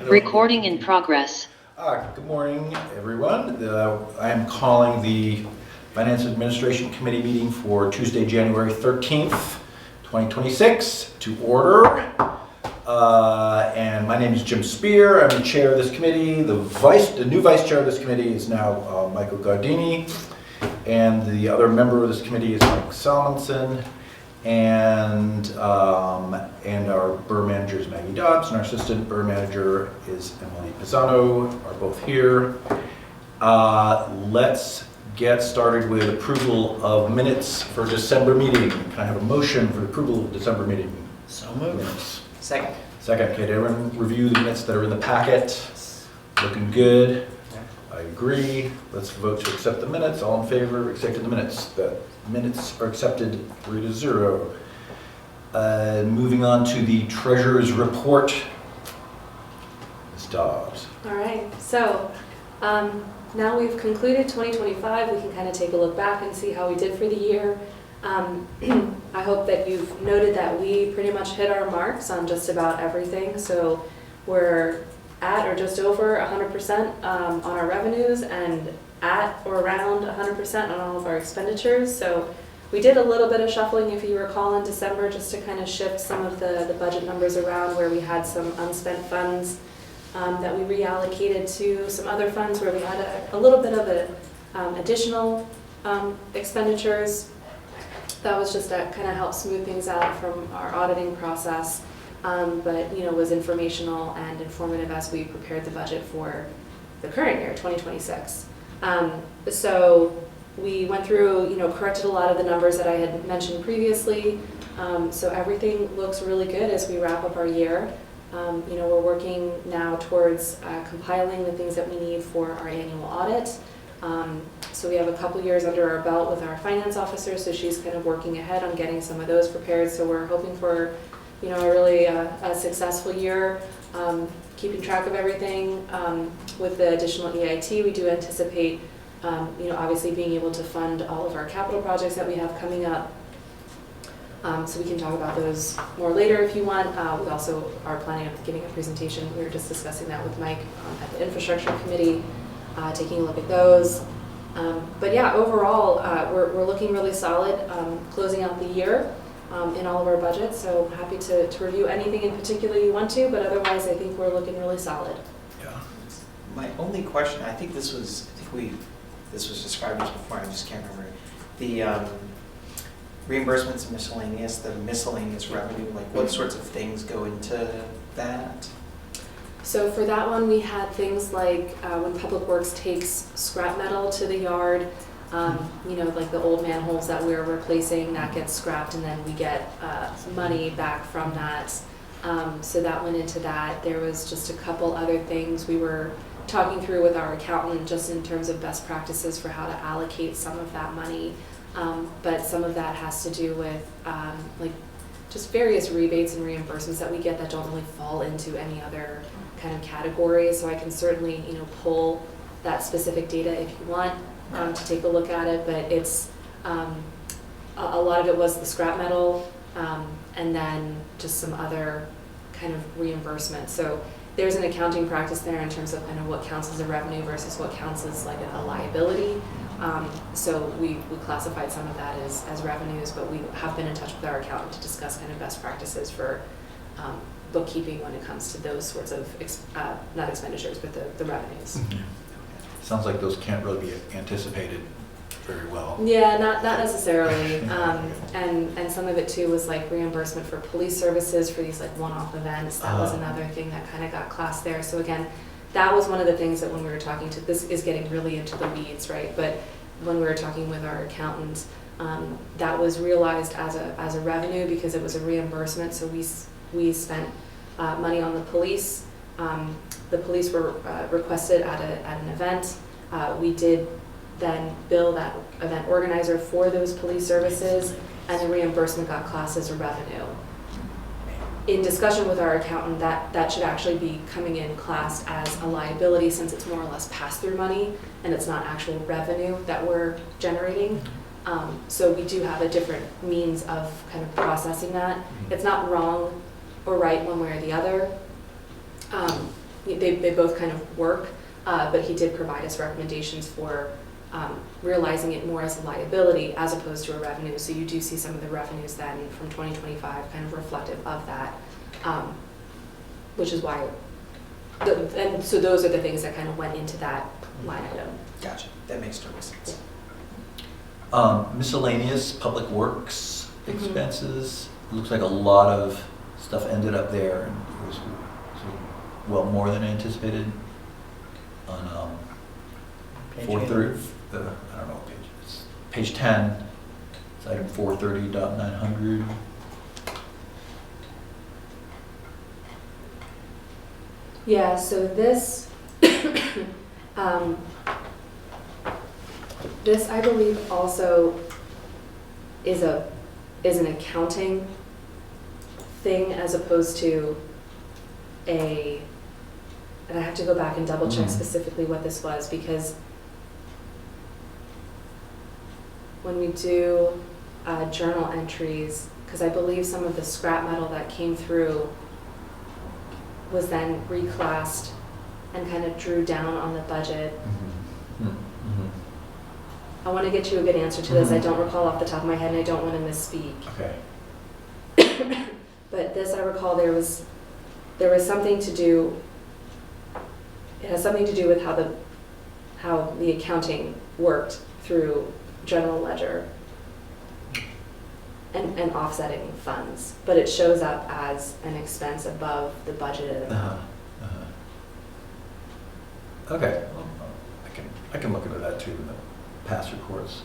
Recording in progress. Good morning, everyone. I am calling the Finance Administration Committee meeting for Tuesday, January 13th, 2026 to order. And my name is Jim Spear. I'm the chair of this committee. The new vice chair of this committee is now Michael Gardini. And the other member of this committee is Mike Salmonson. And our borough manager is Maggie Dobbs, and our assistant borough manager is Emily Pisano, are both here. Let's get started with approval of minutes for December meeting. Can I have a motion for approval of December meeting? So moved. Minutes. Second. Second, okay, did everyone review the minutes that are in the packet? Looking good. I agree. Let's vote to accept the minutes. All in favor of accepting the minutes? The minutes are accepted 3-0. Moving on to the treasurer's report. Ms. Dobbs. All right, so now we've concluded 2025, we can kind of take a look back and see how we did for the year. I hope that you've noted that we pretty much hit our marks on just about everything. So we're at or just over 100% on our revenues and at or around 100% on all of our expenditures. So we did a little bit of shuffling, if you recall, in December, just to kind of shift some of the budget numbers around where we had some unspent funds that we reallocated to some other funds where we had a little bit of additional expenditures. That was just to kind of help smooth things out from our auditing process, but was informational and informative as we prepared the budget for the current year, 2026. So we went through, corrected a lot of the numbers that I had mentioned previously. So everything looks really good as we wrap up our year. We're working now towards compiling the things that we need for our annual audit. So we have a couple years under our belt with our finance officer, so she's kind of working ahead on getting some of those prepared. So we're hoping for, a really a successful year, keeping track of everything. With the additional EIT, we do anticipate, obviously being able to fund all of our capital projects that we have coming up. So we can talk about those more later if you want. We also are planning on giving a presentation. We were just discussing that with Mike at the infrastructure committee, taking a look at those. But yeah, overall, we're looking really solid, closing out the year in all of our budgets. So happy to review anything in particular you want to, but otherwise I think we're looking really solid. Yeah. My only question, this was described as before, I just can't remember. The reimbursements and miscellaneous, the miscellaneous revenue, like what sorts of things go into that? So for that one, we had things like when Public Works takes scrap metal to the yard, like the old manholes that we're replacing, that gets scrapped, and then we get money back from that. So that went into that. There was just a couple other things we were talking through with our accountant just in terms of best practices for how to allocate some of that money. But some of that has to do with just various rebates and reimbursements that we get that don't really fall into any other kind of category. So I can certainly, pull that specific data if you want to take a look at it. But it's a lot of it was the scrap metal and then just some other kind of reimbursement. So there's an accounting practice there in terms of kind of what counts as a revenue versus what counts as like a liability. So we classified some of that as revenues, but we have been in touch with our accountant to discuss kind of best practices for bookkeeping when it comes to those sorts of, not expenditures, but the revenues. Mm-hmm. Sounds like those can't really be anticipated very well. Yeah, not necessarily. And some of it too was like reimbursement for police services for these like one-off events. That was another thing that kind of got classed there. So again, that was one of the things that when we were talking to, this is getting really into the weeds, right? But when we were talking with our accountant, that was realized as a revenue because it was a reimbursement. So we spent money on the police. The police were requested at an event. We did then bill that event organizer for those police services, and the reimbursement got classed as a revenue. In discussion with our accountant, that should actually be coming in classed as a liability since it's more or less pass-through money and it's not actual revenue that we're generating. So we do have a different means of kind of processing that. It's not wrong or right one way or the other. They both kind of work, but he did provide us recommendations for realizing it more as a liability as opposed to a revenue. So you do see some of the revenues then from 2025 kind of reflective of that, which is why, and so those are the things that kind of went into that line item. Gotcha, that makes total sense. Miscellaneous public works Mhm. expenses, looks like a lot of stuff ended up there, and it was well more than anticipated on Page 430, I don't know what page, it's page 10, it's item 430.900. Yeah, so this, this I believe also is an accounting thing as opposed to and I have to go back and double check Mhm. specifically what this was, because when we do journal entries, because I believe some of the scrap metal that came through was then reclassed and kind of drew down on the budget. I want to get you a good answer to this. I Mhm. don't recall off the top of my head, and I don't want to misspeak. Okay. But this, I recall, there was something to do. It has something to do with how the accounting worked through general ledger and offsetting funds, but it shows up as an expense above the budgeted amount. Okay, well, I can look into that too, the past reports.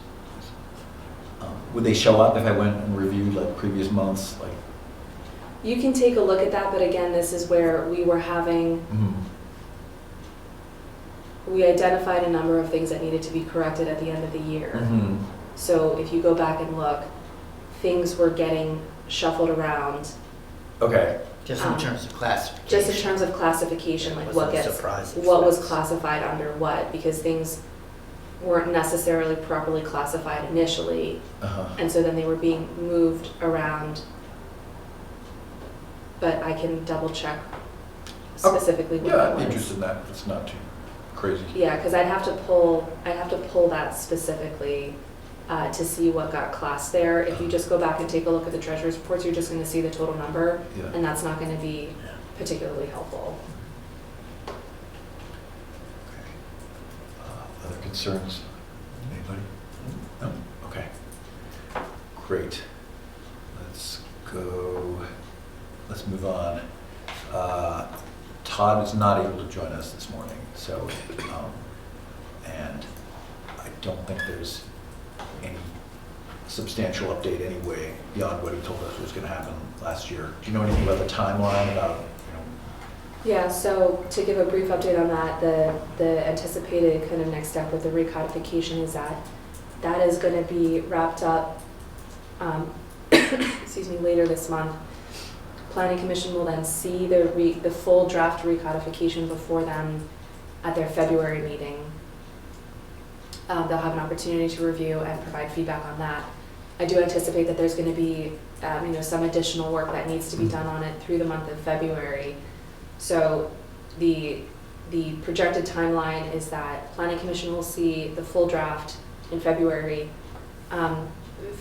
Would they show up if I went and reviewed like previous months, like? You can take a look at that, but again, this is where we were having, we identified a number of things that needed to be corrected at the end of the year. So if you go back and look, things were getting shuffled around, Okay, Just in terms of classification. just in terms of classification, like what Wasn't a gets, surprise what was expense. classified under what, because things weren't necessarily properly classified initially, and so then they were being moved around. But I can double check specifically what yeah, that I'd be was. interested in that, if it's not too crazy. Yeah, because I'd have to pull that specifically to see what got classed there. If you just go back and take a look at the treasurer's reports, you're just going to see the total number, Yeah. and that's not going to be Yeah. particularly helpful. Other concerns? Anybody? No? Okay. Great. Let's move on. Todd is not able to join us this morning, so, and I don't think there's any substantial update anyway beyond what he told us was gonna happen last year. Do you know anything about the timeline, about, Yeah, so to give a brief update on that, the anticipated kind of next step with the recodification is that is going to be wrapped up, excuse me, later this month. Planning Commission will then see the full draft recodification before them at their February meeting. They'll have an opportunity to review and provide feedback on that. I do anticipate that there's going to be some additional work that needs to be done on it through the month of February. So the projected timeline is that Planning Commission will see the full draft in February.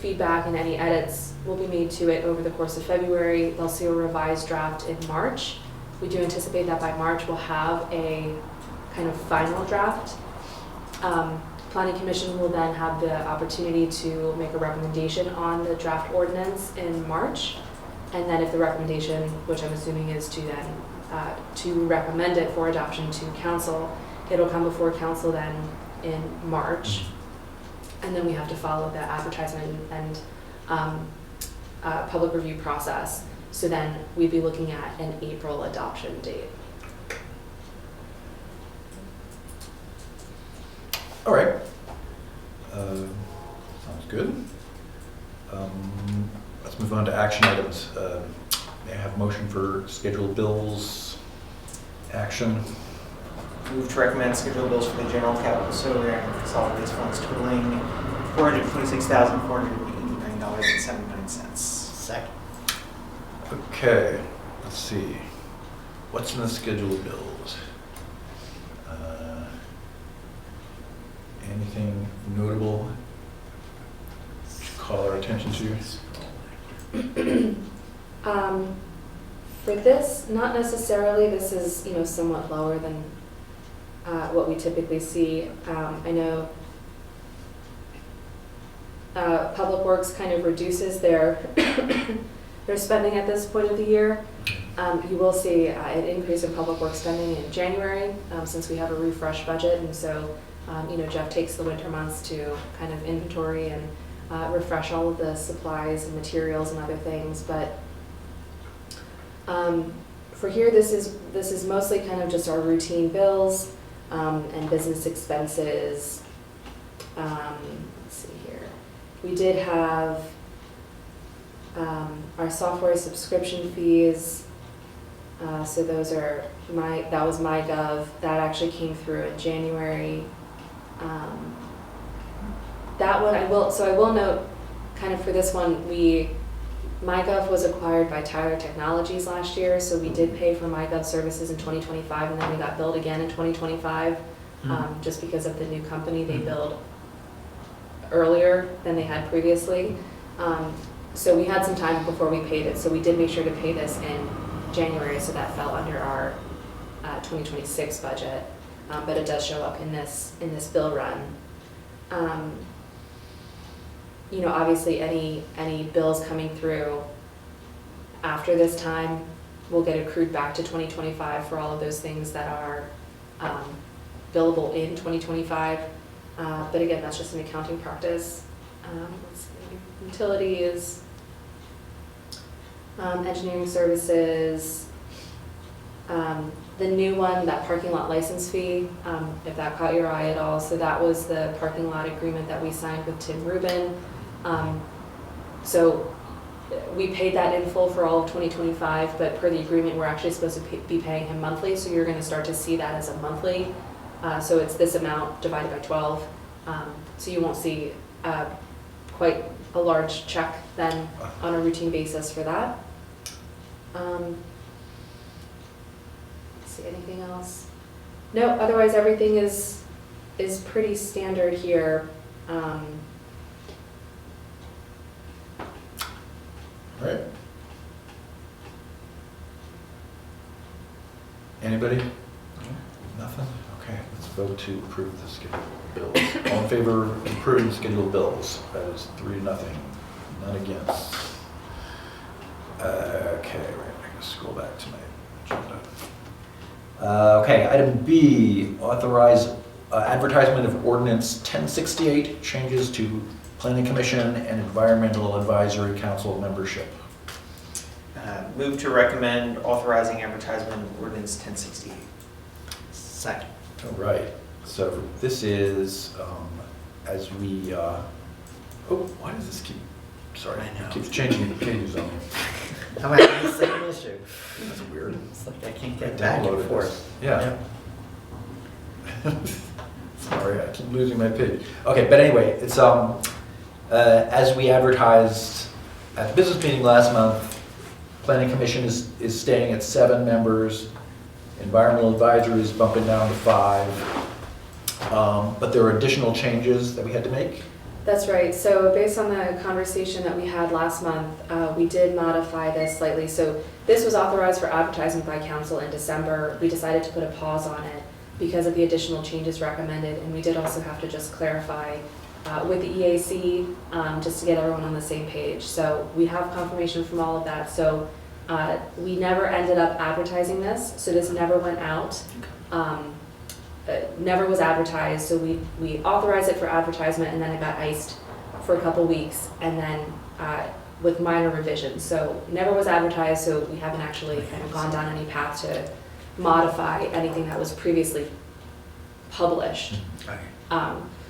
Feedback and any edits will be made to it over the course of February. They'll see a revised draft in March. We do anticipate that by March we'll have a kind of final draft. Planning Commission will then have the opportunity to make a recommendation on the draft ordinance in March. And then if the recommendation, which I'm assuming is to then to recommend it for adoption to council, it'll come before council then in March. And then we have to follow the advertisement and public review process. So then we'd be looking at an April adoption date. all right. Sounds good. Let's move on to action items. May I have a motion for scheduled bills, action? Move to recommend scheduled bills for the general capital sewer and consolidated funds totaling $426,489.79. Second. Okay, let's see. What's in the scheduled bills? Anything notable to call our attention to? For this, not necessarily. This is, somewhat lower than what we typically see. I know Public Works kind of reduces their their spending at this point of the year. You will see an increase in Public Works spending in January since we have a refresh budget, and so Jeff takes the winter months to kind of inventory and refresh all of the supplies and materials and other things. But for here, this is mostly kind of just our routine bills and business expenses. Let's see here. We did have our software subscription fees. So those are that was MyGov. That actually came through in January. That one I will note, kind of for this one, MyGov was acquired by Tyler Technologies last year, so we did pay for MyGov services in 2025, and then we got billed again in 2025, just because of the new company. They billed earlier than they had previously. So we had some time before we paid it, so we did make sure to pay this in January, so that fell under our 2026 budget, but it does show up in this bill run. Obviously any bills coming through after this time will get accrued back to 2025 for all of those things that are billable in 2025. But again, that's just an accounting practice. Let's see, utilities, engineering services, the new one, that parking lot license fee, if that caught your eye at all. So that was the parking lot agreement that we signed with Tim Rubin. So we paid that in full for all of 2025, but per the agreement, we're actually supposed to be paying him monthly. So you're going to start to see that as a monthly. So it's this amount divided by 12. So you won't see quite a large check then on a routine basis for that. Let's see, anything else? No, otherwise everything is pretty standard here. Right. Anybody? Nothing? Okay, let's vote to approve the scheduled bills. All in favor of approving the scheduled bills? That is 3-0. None against. Okay, right, I'm going to scroll back to my agenda. Okay, item B, authorize advertisement of ordinance 1068, changes to Planning Commission and Environmental Advisory Council membership. Move to recommend authorizing advertisement of ordinance 1068. Second. All right, so this is, as we, oh, why does this keep, sorry, I know. it keeps changing the pages on me. I'm having the same issue. That's weird. It's like I can't get I back downloaded and this. forth. Yeah. Sorry, I keep losing my page. Okay, but anyway, it's, as we advertised at the business meeting last month, Planning Commission is staying at 7 members. Environmental Advisory is bumping down to 5. But there are additional changes that we had to make. That's right. So based on the conversation that we had last month, we did modify this slightly. So this was authorized for advertisement by council in December. We decided to put a pause on it because of the additional changes recommended, and we did also have to just clarify with the EAC just to get everyone on the same page. So we have confirmation from all of that. So we never ended up advertising this. So this never went out. Never was advertised, so we authorized it for advertisement, and then it got iced for a couple weeks, and then with minor revisions. So never was advertised, so we haven't actually kind of gone down any path to modify anything that was previously published.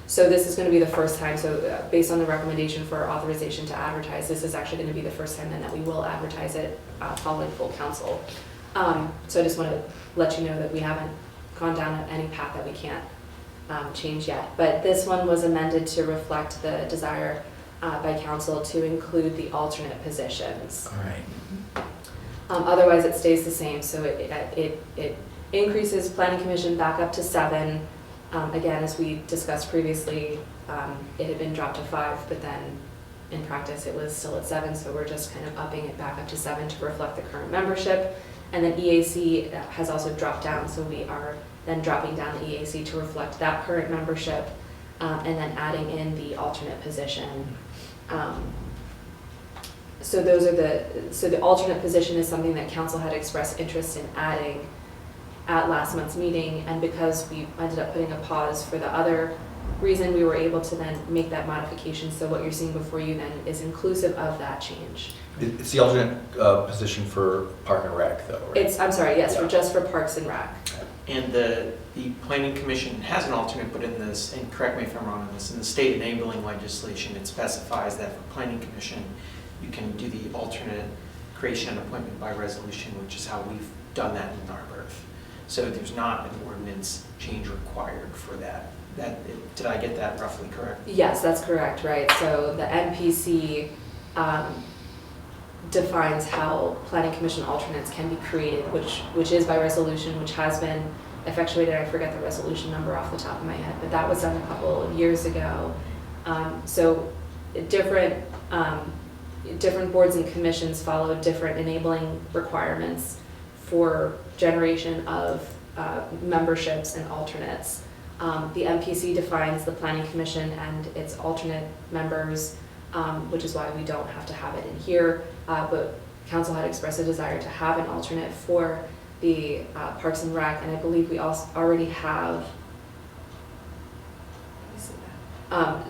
So this is going to be the first time, so based on the recommendation for authorization to advertise, this is actually going to be the first time then that we will advertise it following full council. So I just want to let you know that we haven't gone down any path that we can't change yet. But this one was amended to reflect the desire by council to include the alternate positions. All right. Otherwise, it stays the same, so it increases planning commission back up to 7. Again, as we discussed previously, it had been dropped to 5, but then in practice it was still at 7, so we're just kind of upping it back up to 7 to reflect the current membership. And then EAC has also dropped down, so we are then dropping down the EAC to reflect that current membership, and then adding in the alternate position. So the alternate position is something that council had expressed interest in adding at last month's meeting, and because we ended up putting a pause for the other reason, we were able to then make that modification. So what you're seeing before you then is inclusive of that change. It's the alternate position for Park and Rec, though, right? I'm sorry, yes, Yeah. just for Parks and Rec. And the planning commission has an alternate, but in this, and correct me if I'm wrong on this, in the state enabling legislation, it specifies that for planning commission, you can do the alternate creation and appointment by resolution, which is how we've done that in Narberth. So there's not an ordinance change required for that. Did I get that roughly correct? Yes, that's correct, right? So the NPC defines how planning commission alternates can be created, which is by resolution, which has been effectuated. I forget the resolution number off the top of my head, but that was done a couple of years ago. So different boards and commissions follow different enabling requirements for generation of memberships and alternates. The MPC defines the planning commission and its alternate members, which is why we don't have to have it in here, but council had expressed a desire to have an alternate for the Parks and Rec, and I believe we also already have,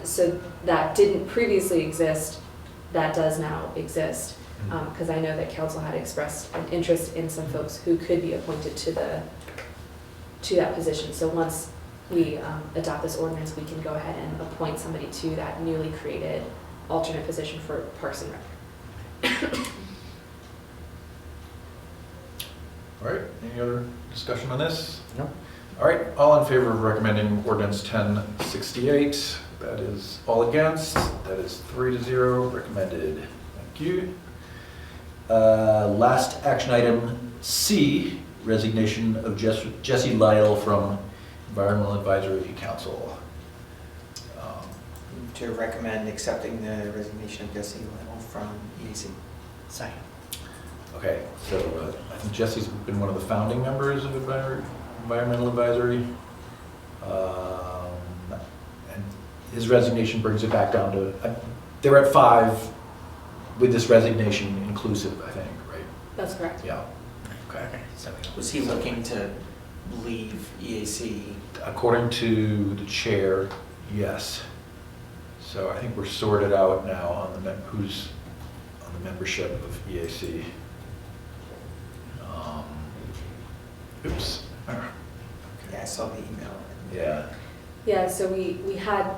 so that didn't previously exist, that does now exist, because I know that council had expressed an interest in some folks who could be appointed to that position. So once we adopt this ordinance, we can go ahead and appoint somebody to that newly created alternate position for Parks and Rec. All right, any other discussion on this? No. All right, all in favor of recommending ordinance 1068? That is all against. That is 3-0, recommended. Thank you. Last action item, C, resignation of Jesse Lyle from Environmental Advisory Council. To recommend accepting the resignation of Jesse Little from EAC. Second. Okay, so I think Jesse's been one of the founding members of Environmental Advisory. And his resignation brings it back down to, they're at 5 with this resignation inclusive, I think, right? That's correct. Yeah. Okay. So Was he looking to leave EAC? According to the chair, yes. So I think we're sorted out now on who's on the membership of EAC. Oops. Yeah, I saw the email. Yeah. Yeah, so we had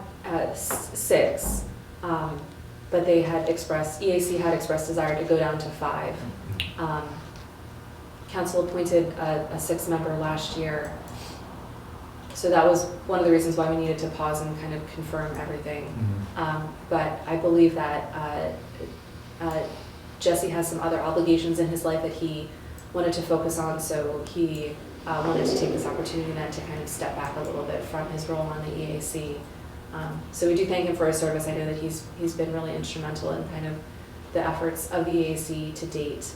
6, but they had expressed, EAC had expressed desire to go down to 5. Council appointed a 6th member last year. So that was one of the reasons why we needed to pause and kind of confirm everything. But I believe that Jesse has some other obligations in his life that he wanted to focus on, so he wanted to take this opportunity then to kind of step back a little bit from his role on the EAC. So we do thank him for his service. I know that he's been really instrumental in kind of the efforts of the EAC to date.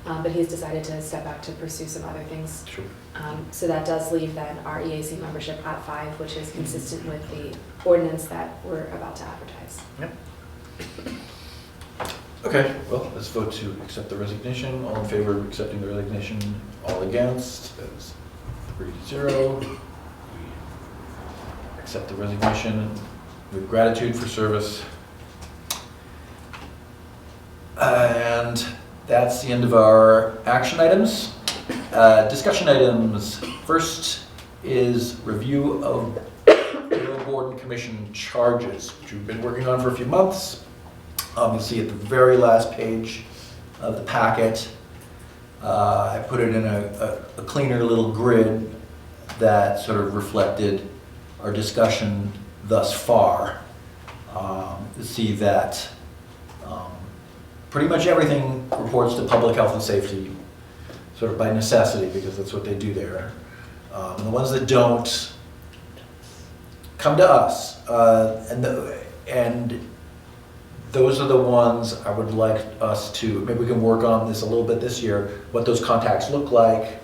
But he's decided to step back to pursue some other things. Sure. So that does leave then our EAC membership at 5, which is consistent with the ordinance that we're about to advertise. Yep. Okay, well, let's vote to accept the resignation. All in favor of accepting the resignation? All against? That is 3-0. We accept the resignation with gratitude for service. And that's the end of our action items. Discussion items. First is review of Borough Board and Commission charges, which we've been working on for a few months. You'll see at the very last page of the packet, I put it in a cleaner little grid that sort of reflected our discussion thus far. You see that pretty much everything reports to public health and safety, sort of by necessity, because that's what they do there. And the ones that don't come to us. And those are the ones I would like us to, maybe we can work on this a little bit this year, what those contacts look like.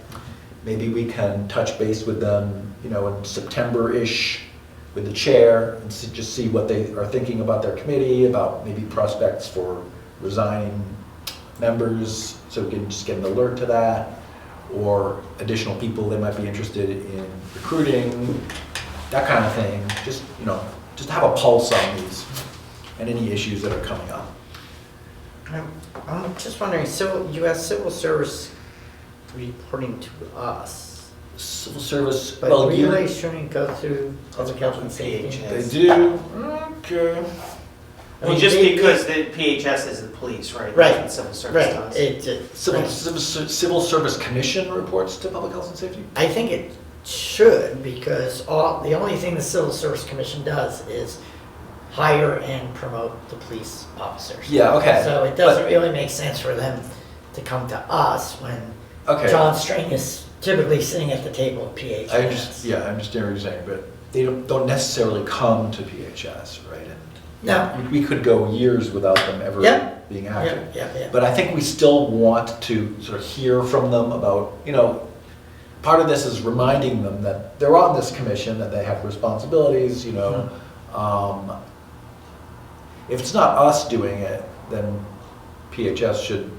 Maybe we can touch base with them, you know, in September-ish with the chair and just see what they are thinking about their committee, about maybe prospects for resigning members, so we can just get an alert to that, or additional people they might be interested in recruiting, that kind of thing. Just, you know, just have a pulse on these and any issues that are coming up. I'm just wondering, U.S. Civil Service reporting to us, Civil service, but well, really shouldn't go through public health and safety. PHS. they do, okay. I Well, mean, just they- because the PHS is the police, right? Right, That's what civil service Right, does. Civil Service Commission reports to Public Health and Safety? I think it should, because the only thing the Civil Service Commission does is hire and promote the police officers. Yeah, okay. So it doesn't really make sense for them to come to us when Okay. John Strain is typically sitting at the table at PHS. I understand what you're saying, but they don't necessarily come to PHS, right? And No. we could go years without them ever Yeah. being Yeah, active. yeah. But I think we still want to sort of hear from them about, you know, part of this is reminding them that they're on this commission, that they have responsibilities, you know. If it's not us doing it, then PHS should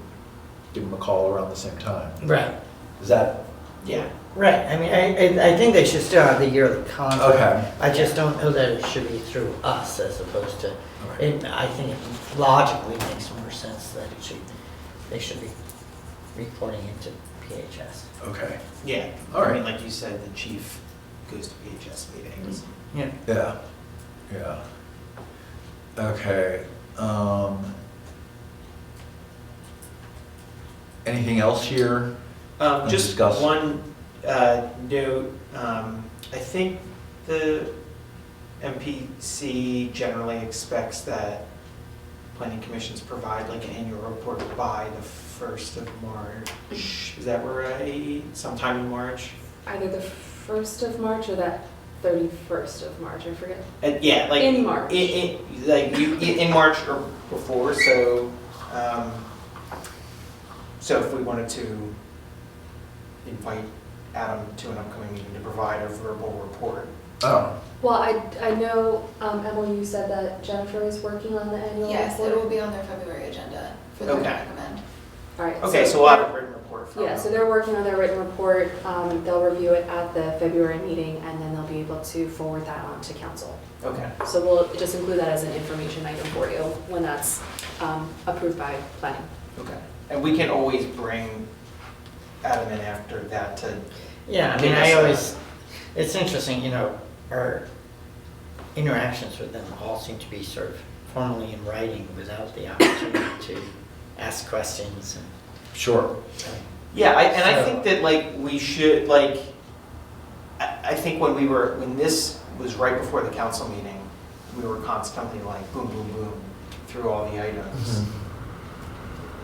give them a call around the same time. Right. Is that, Yeah. Right, I mean, I think they should still have the yearly contract. Okay. I just don't know that it should be through us as opposed to, Okay. I think it logically makes more sense that they should be reporting into PHS. okay, Yeah. All right. I mean, like you said, the chief goes to PHS meetings. Yeah. yeah. Okay, anything else here? Just Discuss. one note, I think the MPC generally expects that planning commissions provide like an annual report by the 1st of March. Is that right? Sometime in March? Either the 1st of March or that 31st of March, I forget. Yeah, like. In March. In March or before, so, so if we wanted to invite Adam to an upcoming meeting to provide a verbal report. Oh, Well, I know, Emily, you said that Jennifer is working on the annual report. Yes, it will be on their February agenda for them to Okay. recommend. All right. Okay, so we'll have a written report from Yeah, them. so they're working on their written report. They'll review it at the February meeting, and then they'll be able to forward that on to council. Okay, So we'll just include that as an information item for you when that's approved by planning. okay. And we can always bring Adam in after that to, Yeah, I mean, Give I us always, it's interesting, you know, our interactions with them all seem to be sort of formally in writing without the opportunity to ask questions and. sure. yeah, and I So- think that like we should, like, I think when this was right before the council meeting, we were constantly like boom, boom, boom through all the items.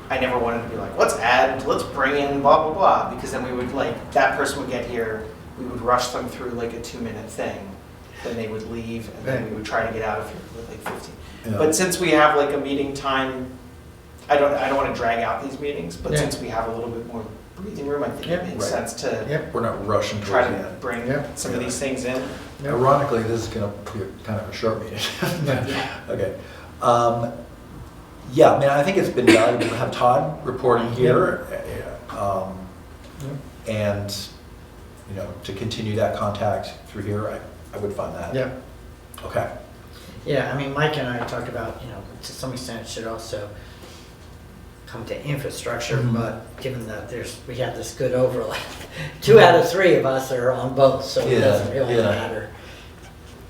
I never wanted to be like, let's bring in blah, blah, blah, because then we would like, that person would get here, we would rush them through like a 2-minute thing, then they would leave, and then we would try to get out of here with like 15. Yeah. But since we have like a meeting time, I don't want to drag out these meetings, but Yeah. since we have a little bit more breathing room, I think Yeah. it makes Right. sense to Yep. We're not rushing try towards the to end. bring Yeah. some of these things in. Ironically, this is gonna be kind of a short meeting. Okay. Yeah, I mean, I think it's been valuable to have Todd reporting here. And, you know, to continue that contact through here, I would find that. Yeah. Okay. Yeah, I mean, Mike and I talked about, you know, to some extent it should also come to infrastructure, Mhm. but given that we have this good overlap, 2 out of 3 of us are on both, so it Yeah, doesn't really yeah. matter.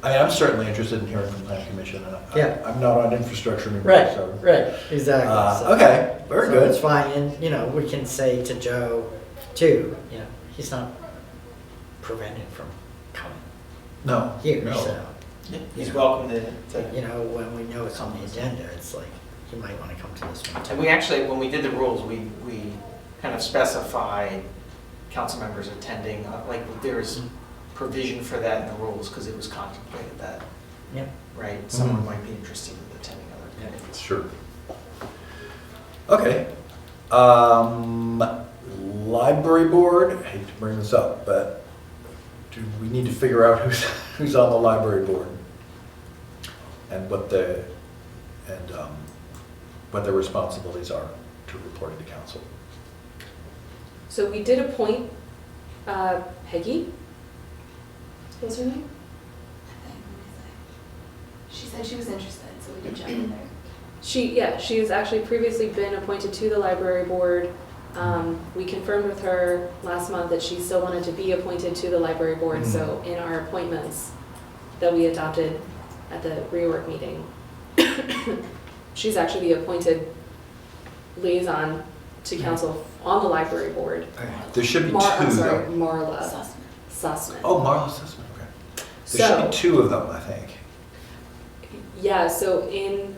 I mean, I'm certainly interested in hearing from the planning commission. Yeah. I'm not on infrastructure anymore, Right, so. right, exactly. So- Okay, very so good. it's fine, and, you know, we can say to Joe too, you know, he's not prevented from coming No. here, no. so, He's welcome to you know, when we know it's on the agenda, it's like, you might want to come to this one And too. we actually, when we did the rules, we kind of specified council members attending, like there's provision for that in the rules, because it was contemplated that, Yep. right? Someone might be interested in attending other committees. Sure. Okay. Library board, I hate to bring this up, but do we need to figure out who's on the library board? And what their responsibilities are to reporting to council. So we did appoint Peggy. What's her name? She said she was interested, so we did jump in there. She has actually previously been appointed to the library board. We confirmed with her last month that she still wanted to be appointed to the library board, so in our appointments that we adopted at the rework meeting, she's actually the appointed liaison to council on the library board. There should be I'm two, sorry, though. Marla Sussman. Sussman. Oh, Marla Sussman, okay. There should So, be two of them, I think. yeah, so and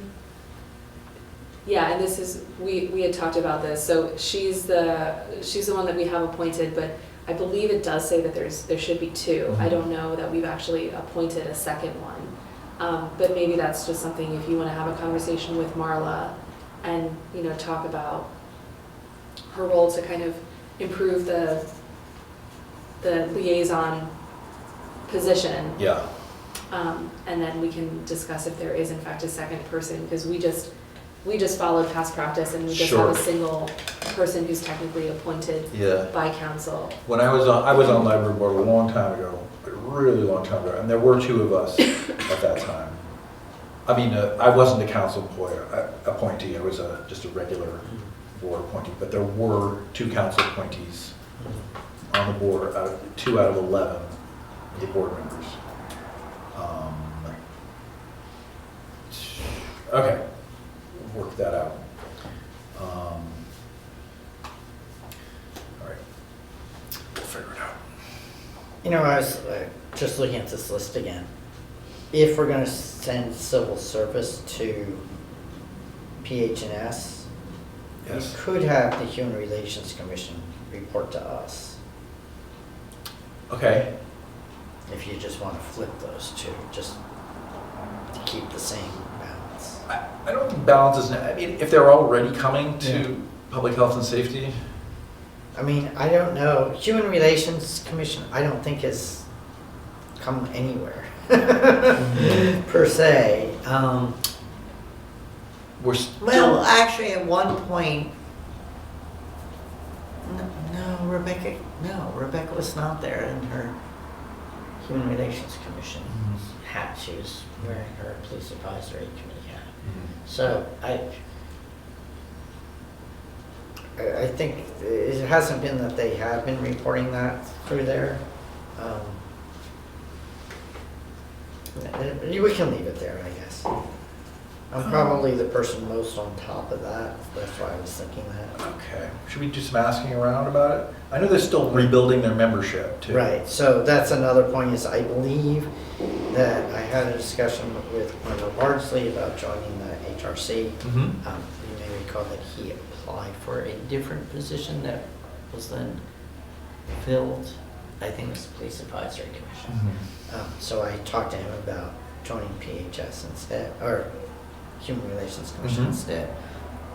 this is, we had talked about this, so she's the one that we have appointed, but I believe it does say that there should be two. I don't know that we've actually appointed a second one. But maybe that's just something, if you want to have a conversation with Marla and, talk about her role to kind of improve the liaison position. Yeah. And then we can discuss if there is in fact a second person, because we just followed past practice and we just have Sure. a single person who's technically appointed Yeah. by council. When I was on library board a long time ago, a really long time ago, and there were two of us at that time. I mean, I wasn't a council appointee, I was just a regular board appointee, but there were two council appointees on the board, 2 out of 11 of the board members. Okay, we'll work that out. All right, we'll figure it out. I was just looking at this list again. If we're gonna send civil service to PH&S, we Yes. could have the Human Relations Commission report to us. Okay, If you just wanna flip those two, just to keep the same balance. I don't think balance is, I mean, if they're already coming to public health and safety, I mean, I don't know, Human Relations Commission, I don't think has come anywhere, per se. we're still. Well, actually, at one point, Rebecca was not there in her Human Relations Commission hat. She was wearing her Police Advisory Committee hat. So I think it hasn't been that they have been reporting that through there. We can leave it there, I guess. I'm probably the person most on top of that. That's why I was thinking that. Okay, should we do some asking around about it? I know they're still rebuilding their membership too. Right, so that's another point is I believe that I had a discussion with Member Bardsley about joining the HRC. Mm-hmm. You may recall that he applied for a different position that was then filled. I think it was the Police Advisory Commission. So I talked to him about joining PHS instead, or Human Relations Commission Mhm. instead.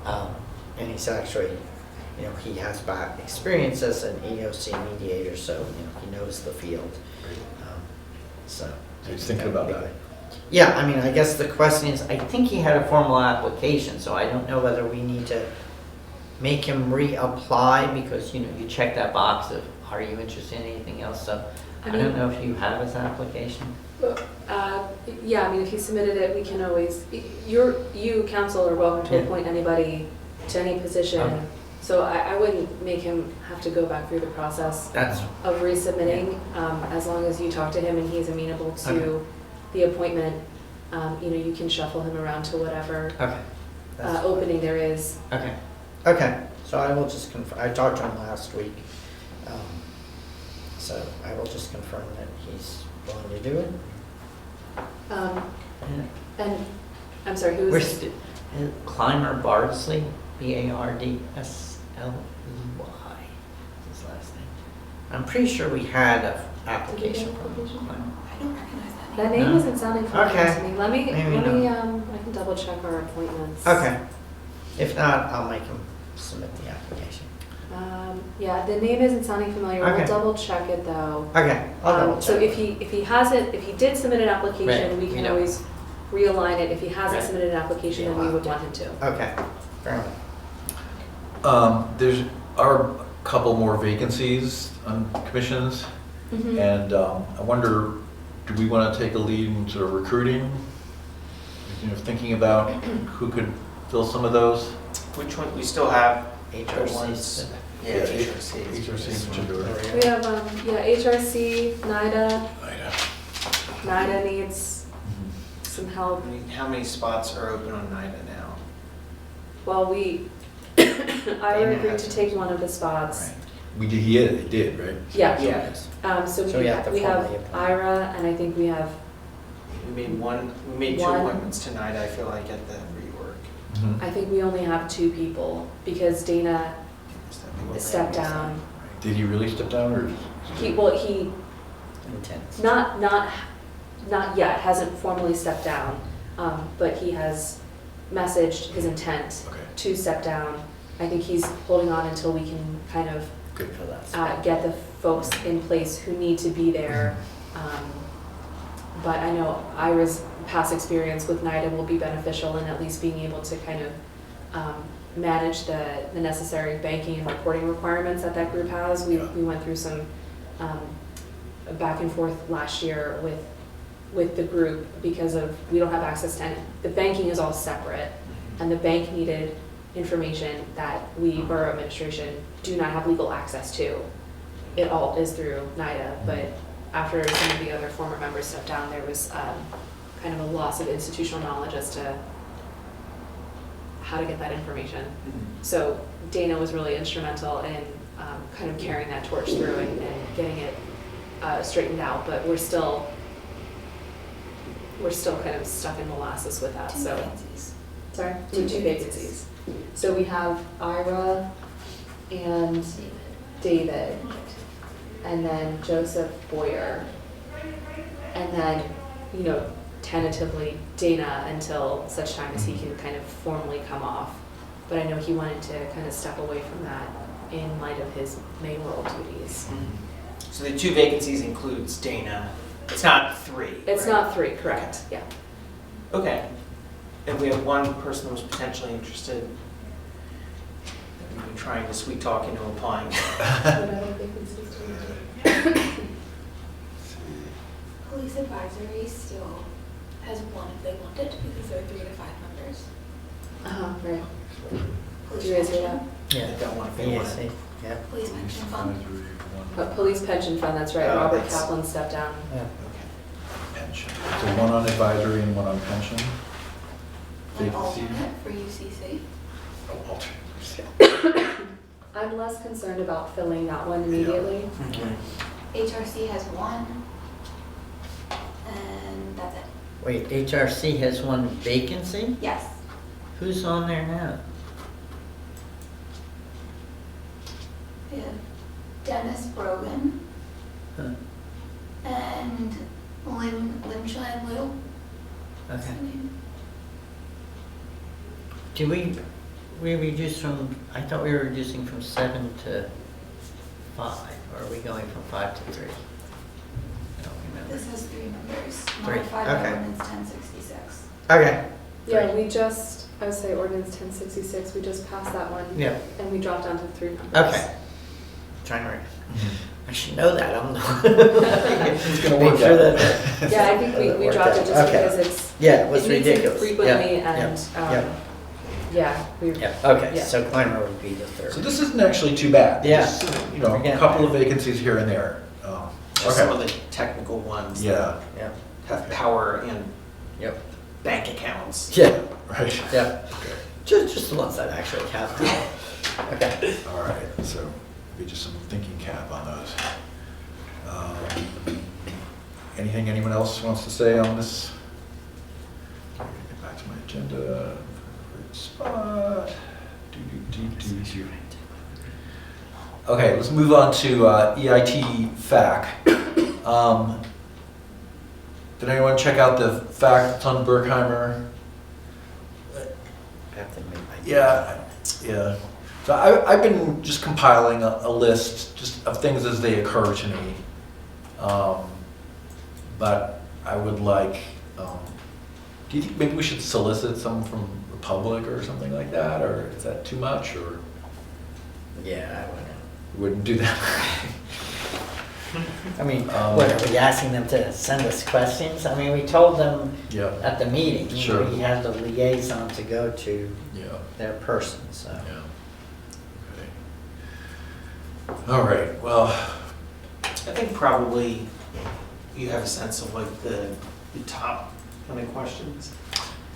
And he's actually, he has back experience as an EOC mediator, so, he knows the field. So. So he's thinking about that. Yeah, I mean, I guess the question is, I think he had a formal application, so I don't know whether we need to make him reapply because, you check that box of, are you interested in anything else? So I don't know if you have his application. Yeah, I mean, if you submitted it, we can always, you, council, are welcome to Yeah. appoint anybody to any position. Okay. So I wouldn't make him have to go back through the process That's, of resubmitting, as long as you talk to him and he's amenable to Okay. the appointment. You can shuffle him around to whatever okay. That's fine. opening there is. Okay. Okay, so I will just confirm, I talked to him last week. So I will just confirm that he's willing to do it. Um, Yeah. And, I'm sorry, who We're is? Clymer Bardsley, Bardsley, his last name. I'm pretty sure we had an application from Clymer. I don't recognize that That name. name No. isn't sounding familiar Okay. to me. Let me, Maybe I can double check our appointments. Okay. If not, I'll make him submit the application. Yeah, the name isn't sounding familiar. We'll Okay. double check it though. Okay, I'll double check. So if he hasn't, if he did submit an application, Right, we we can know. always realign it. If he hasn't Right. submitted an application, then we You'll would have want him to. Okay, fair enough. There are a couple more vacancies on commissions, Mhm. and I wonder, do we want to take a lead in sort of recruiting? Thinking about who could fill some of those? Which one, we still have the HRC. ones? Yeah, Yeah, HRC. HRC in particular. We have, HRC, NIDA. NIDA needs Mhm. some help. I mean, how many spots are open on NIDA now? Well, I Dana agreed has to it. take one of the spots. Right. We did, he did, right? Yeah. Yes. So So we have to we have formally appoint. Ira, and I think we have, We made two One. appointments tonight, I feel like, at the rework. Mhm. I think we only have 2 people because Dana stepped down. Did he really step down, or? He Intense. not yet, hasn't formally stepped down, but he has messaged his intent Okay, to step down. I think he's holding on until we can kind of good. For that. get the folks in place who need to be there. But I know Ira's past experience with NIDA will be beneficial in at least being able to kind of manage the necessary banking and reporting requirements that that group has. We went through some back and forth last year with the group because we don't have access to any, the banking is all separate, and the bank needed information that we, Borough Administration, do not have legal access to. It all is through NIDA, but after some of the other former members stepped down, there was kind of a loss of institutional knowledge as to how to get that information. So Dana was really instrumental in kind of carrying that torch through and getting it straightened out, but we're still kind of stuck in molasses with that, Two so. vacancies. Sorry? Two Two vacancies. So we have Ira and David, and then Joseph Boyer, and then, tentatively Dana until such time as he can kind of formally come off. But I know he wanted to kind of step away from that in light of his mayoral duties. So the 2 vacancies includes Dana. It's not 3. It's right? not 3, correct, yeah. Okay. And we have one person that was potentially interested. That we've been trying to sweet talk into applying. What other vacancies do we have? Police advisory still has one if they want it, because they're 3 to 5 members. Right. Police Did you guys hear pension- that? Yeah. They don't want if they want it. Yeah. Police pension fund. Police pension fund, that's right, Oh, Robert that's- Kaplan stepped down. Yeah. Okay. Pension. So one on advisory and one on pension? An Vacancy. alternate for UCC. Oh, alternate. I'm less concerned about filling that one immediately. HRC has 1. And that's it. Wait, HRC has one vacancy? Yes. Who's on there now? We have Dennis Brogan Huh. and Lim Shan Liu. That's Okay. her name. Do we reduce from, I thought we were reducing from 7 to 5, or are we going from 5 to 3? I don't remember. This has 3 members, 3, modified by okay. ordinance 1066. Okay. Yeah, Great. we just, I would say ordinance 1066, we just passed that one. Yeah. And we dropped down to 3 members. Okay. Trying to, I should know that, I'm not. It's gonna Make work sure out. that- Yeah, I think we Worked dropped out. it just Okay. because it's, Yeah, it was it meets it ridiculous. frequently Yeah, and, yeah. yeah, we, Yeah, okay, Yeah. so Clymer would be the third. So this isn't actually too bad. Yeah. Just, a Forget couple that. of vacancies here and there. Just some Okay. of the technical ones Yeah, that Yeah, have power in yep, bank accounts. yeah, right. yeah, Okay. just the ones that actually have to. Okay. All right, so maybe just some thinking cap on those. Anything anyone else wants to say on this? Get back to my agenda. spot. Okay, let's move on to EIT FAC. Did anyone check out the FAC that's on Berkheimer? I have to make my. Yeah. So I've been just compiling a list just of things as they occur to me. But I would like, do you think maybe we should solicit some from the public or something like that? Or is that too much, or Yeah, I wouldn't. wouldn't do that? I mean, what, are we asking them to send us questions? I mean, we told them Yeah, at the meeting, Sure. we had the liaison to go to yeah, their person, so. yeah. Okay. All right, well, I think probably you have a sense of like the top kind of questions.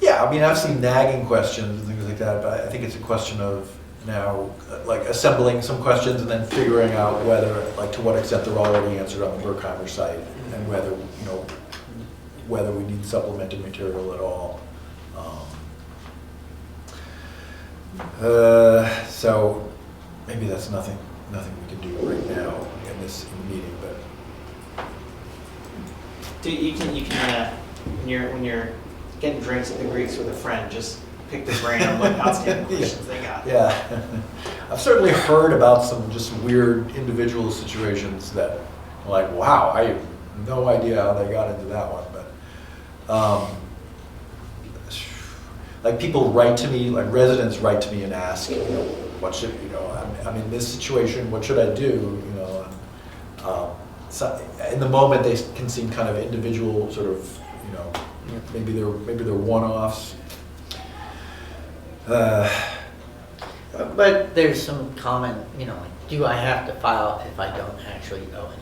yeah, I mean, I've seen nagging questions and things like that, but I think it's a question of now, like, assembling some questions and then figuring out whether, like, to what extent they're already answered on the Berkheimer site, and whether, you know, whether we need supplemented material at all. So maybe that's nothing we can do right now in this meeting, but Dude, you can when you're getting drinks at the Greeks with a friend, just pick the brain on what outstanding questions they got. yeah. I've certainly heard about some just weird individual situations that, like, wow, I have no idea how they got into that one, but, like, people write to me, like residents write to me and ask, you know, what should, you know, I'm in this situation, what should I do, you know, and, so in the moment they can seem kind of individual, sort of, you know, maybe they're one-offs. But there's some comment, you know, like, do I have to file if I don't actually owe anything?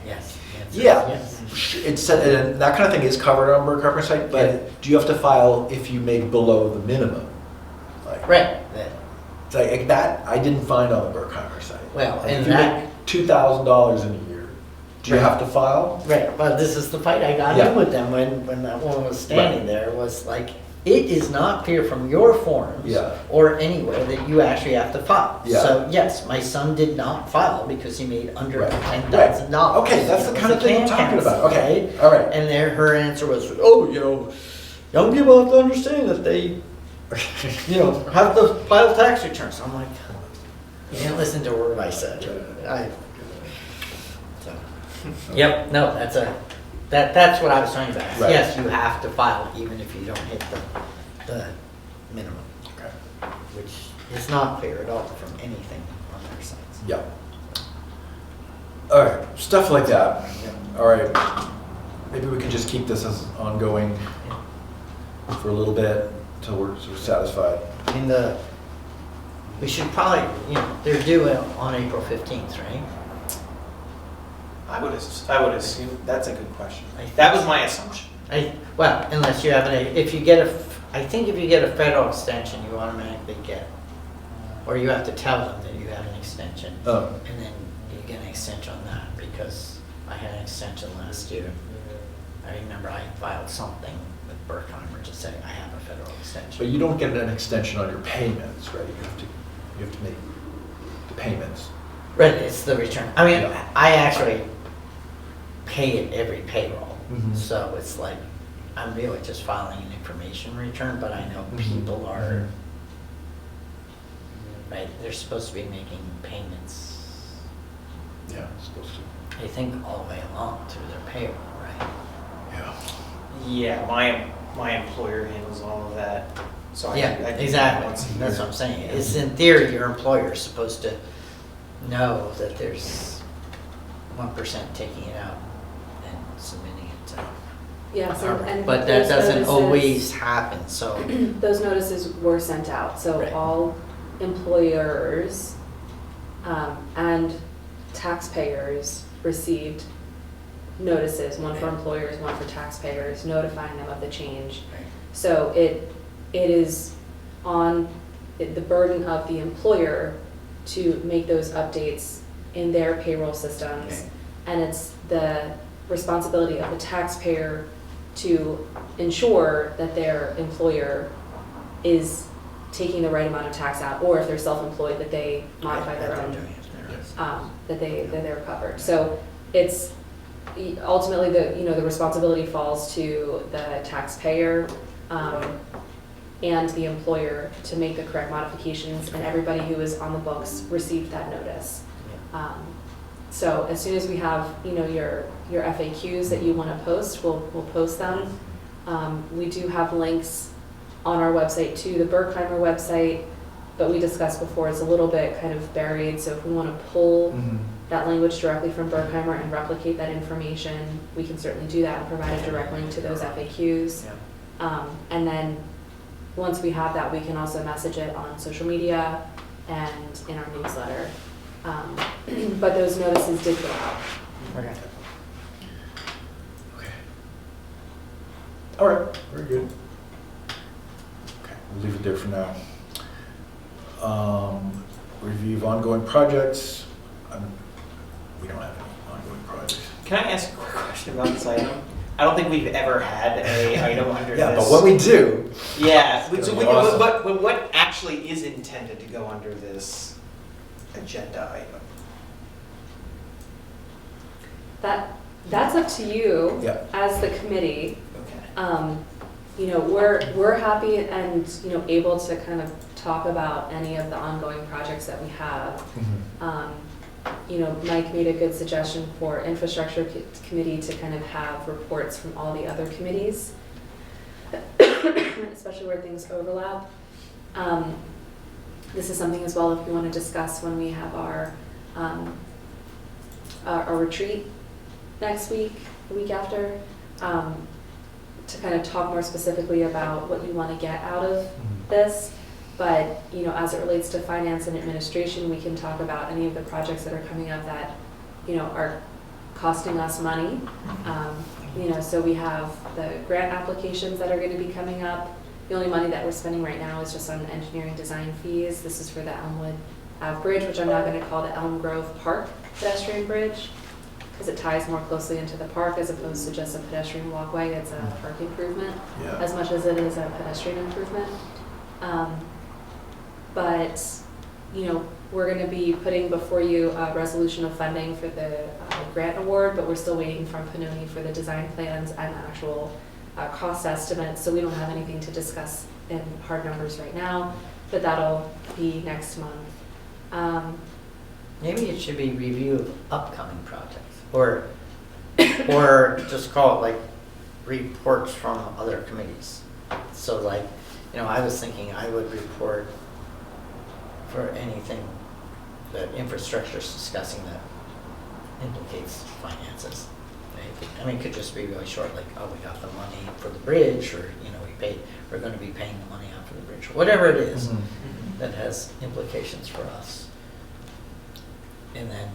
Yes. the answer is Yeah, Yes. it's, and that kind of thing is covered on Berkheimer site, but Yeah. do you have to file if you make below the minimum? Like, Right, that- it's like that, I didn't find on the Berkheimer site. Well, Like, and if you that- make $2,000 in a year, do you Right. have to file? right, but this is the fight I got Yeah. in with them when that woman was standing there, was like, it is not clear from your forms Yeah. or anywhere that you actually have to file. Yeah. So yes, my son did not file because he made under Right. $10,000. Okay, that's the It was kind of a thing I'm can talking about. council, Okay, right? all right. And her answer was, oh, you know, young people have to understand that they, you know, have to file tax returns. I'm like, you didn't listen to a word I said. So. Yep, no, that's what I was talking about. Right. Yes, you have to file even if you don't hit the minimum, Okay. which is not clear at all from anything on their sites. Yeah. All right, stuff like that. All right, maybe we could just keep this as ongoing for a little bit until we're sort of satisfied. I mean, we should probably, you know, they're due on April 15th, right? I would assume, that's a good question. I think That was my assumption. Well, unless you have if you get I think if you get a federal extension, you automatically get, or you have to tell them that you have an extension. Oh. And then you get an extension on that, because I had an extension last year. I remember I filed something with Berkheimer to say I have a federal But extension. you don't get an extension on your payments, right? You have to make the payments. Right, it's the return. I mean, Yeah. I actually pay it every payroll. Mhm. So it's like, I'm really just filing an information return, but I know Mhm. people are, Mhm. right, they're supposed to be making payments, Yeah, it's supposed to. I think, all the way along through their payroll, right? Yeah. Yeah, my employer handles all of that, so I Yeah, do that exactly. once a year. That's what I'm saying. It's in theory, your employer is supposed to know that there's 1% taking it out and submitting it to. Yes, and But that those doesn't notices- always happen, so. Those notices were sent out, so Right. all employers and taxpayers received notices, one for Right. employers, one for taxpayers, notifying them of the change. Right. So it is on the burden of the employer to make those updates in their payroll systems. Okay. And it's the responsibility of the taxpayer to ensure that their employer is taking the right amount of tax out, or if they're self-employed, that they modify their They're own, doing it there. that they're covered. So it's ultimately the responsibility falls to the taxpayer and the employer to make the correct modifications, and everybody who is on the books received that notice. So as soon as we have, your FAQs that you want to post, we'll post them. We do have links on our website to the Berkheimer website, but we discussed before, it's a little bit kind of buried, so if we want to pull that language directly from Berkheimer and replicate that information, we can certainly do that and provide a direct link to those FAQs. And then, once we have that, we can also message it on social media and in our newsletter. But those notices did go out. Okay. Okay. All right, very good. Okay, we'll leave it there for now. Review of ongoing projects. We don't have any ongoing projects. Can I ask a quick question about this item? I don't think we've ever had a item under Yeah, this. but what we do, Yeah, It's so gonna be awesome. but what actually is intended to go under this agenda item? That's up to you Yeah. as the committee. Okay. We're happy and, able to kind of talk about any of the ongoing projects that we have. Mike made a good suggestion for infrastructure committee to kind of have reports from all the other committees, especially where things overlap. This is something as well if we want to discuss when we have our retreat next week, the week after, to kind of talk more specifically about what you want to get out of this. But, as it relates to finance and administration, we can talk about any of the projects that are coming up that, are costing us money. So we have the grant applications that are going to be coming up. The only money that we're spending right now is just on engineering design fees. This is for the Elmwood Ave Bridge, which I'm now going to call the Elm Grove Park pedestrian bridge, because it ties more closely into the park as opposed to just a pedestrian walkway. It's a park improvement yeah. as much as it is a pedestrian improvement. But, we're going to be putting before you a resolution of funding for the grant award, but we're still waiting from Panoni for the design plans and actual cost estimates, so we don't have anything to discuss in hard numbers right now, but that'll be next month. Maybe it should be review of upcoming projects, or just call it like reports from other committees. So like, I was thinking I would report for anything that infrastructure is discussing that implicates finances. It could just be really short, like, oh, we got the money for the bridge, or, we're going to be paying the money out for the bridge, or whatever it is that has implications for us. And then,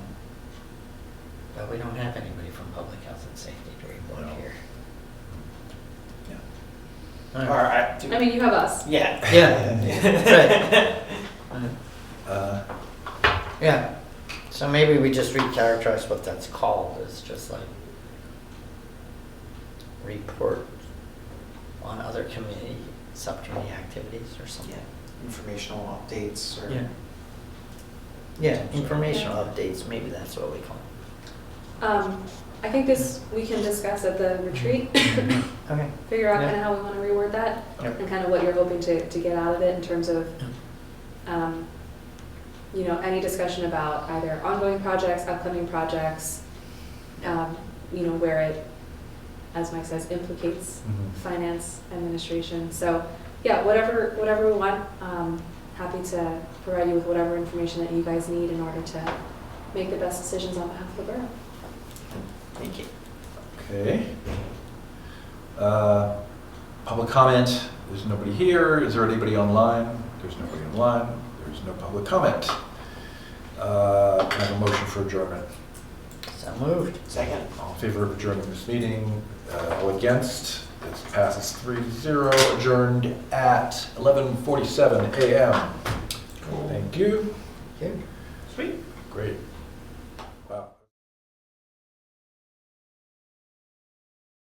but we don't have anybody from public health and safety to report No. here. Yeah. All right. I mean, you have us. Yeah. Yeah. Right. Yeah. So maybe we just recharacterize what that's called as just like report on other committee, subcommittee activities or something. Yeah. Informational updates or. Yeah, informational updates, maybe that's what we call them. I think we can discuss at the retreat, Okay. figure out Yeah. kind of how we want to reword that, Yep. and kind of what you're hoping to get out of it in terms of, any discussion about either ongoing projects, upcoming projects, where it, as Mike says, implicates finance administration. So, yeah, whatever we want, happy to provide you with whatever information that you guys need in order to make the best decisions on behalf of the borough. Thank you. Okay. Public comment. There's nobody here. Is there anybody online? There's nobody online. There's no public comment. Can I have a motion for adjournment? So moved. Second. All in favor of adjourning this meeting? All against? This passes 3-0. Adjourned at 11:47 a.m. Thank you. Good. Sweet. Great.